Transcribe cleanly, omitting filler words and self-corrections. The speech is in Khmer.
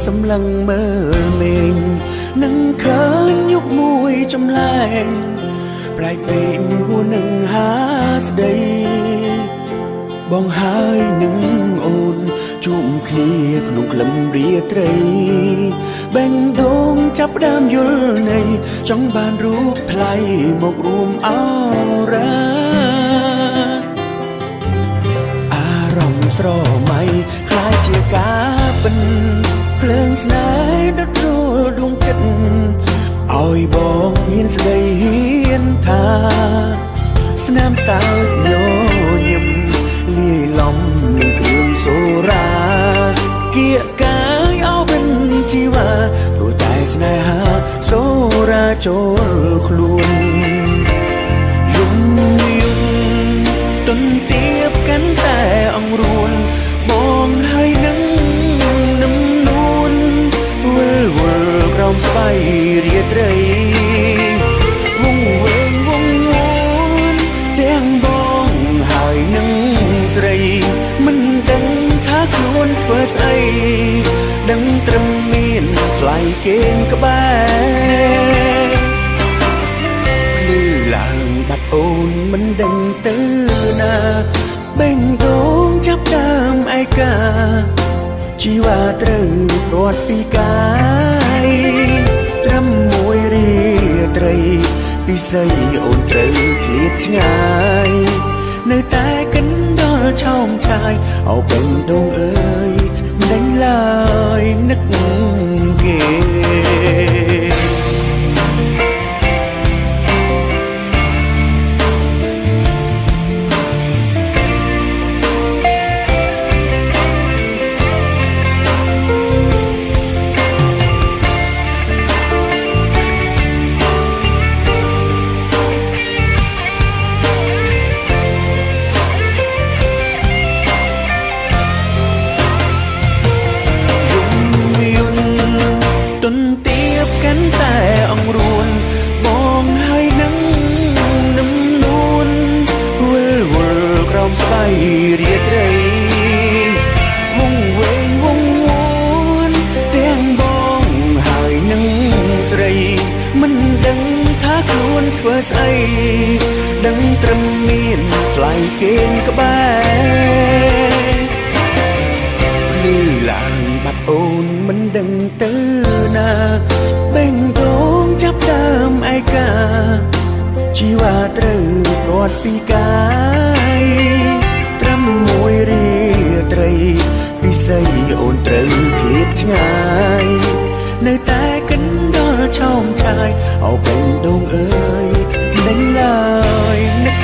សម្លឹងមើលមេឃនឹងឃើញយុគមួយចម្លែងប្រែកពេកហួរនឹងហាស្ដីបងហើយនឹងអូនជួបគ្នាក្នុងក្លឹមរាត្រីបេះដូងចាប់ផ្ដើមយល់ន័យចង់បានរូបថ្លៃមករួមអរ៉ាអារម្មណ៍ស្រមៃคล้ายជាការពិនភ្លើងស្នេហ៍ដុតរលួងចិត្តឲ្យបងមានស្ដីហ៊ានថាស្នាមសើចញញឹមលាយឡំនឹងគ្រឿងសូរ៉ាគៀកកាយអោបិនជីវ៉ាព្រោះតែស្នេហាសូរ៉ាចូលខ្លួនយំទន្ទាបកាន់តែអង្រួនបងហើយនឹងនឹមនួនវិលវល់ក្រោមស្បៃរាត្រីវងវែងវងវួនទាំងបងហើយនឹងស្រីមិនដឹងថាខ្លួនធ្វើស្អីដឹងត្រឹមមានថ្លៃគេងក្បែរភ្លឺឡើងបាត់អូនមិនដឹងទៅណាបេះដូងចាប់ដើមឯកាជីវ៉ាត្រូវព្រាត់ពីកាយត្រឹមមួយរាត្រីពិសីអូនត្រូវឃ្លាតឆ្ងាយនៅតែកិនដល់ឆោមឆាយអោបេះដូងអើយមិនដេញឡើយនឹកគេទន្ទាបកាន់តែអង្រួនបងហើយនឹងនឹមនួនវិលវល់ក្រោមស្បៃរាត្រីវងវែងវងវួនទាំងបងហើយនឹងស្រីមិនដឹងថាខ្លួនធ្វើស្អីដឹងត្រឹមមានថ្លៃគេងក្បែរភ្លឺឡើងបាត់អូនមិនដឹងទៅណាបេះដូងចាប់ដើមឯកាជីវ៉ាត្រូវព្រាត់ពីកាយត្រឹមមួយរាត្រីពិសីអូនត្រូវឃ្លាតឆ្ងាយនៅតែកិនដល់ឆោមឆាយអោបេះដូងអើយមិនឡើយនឹក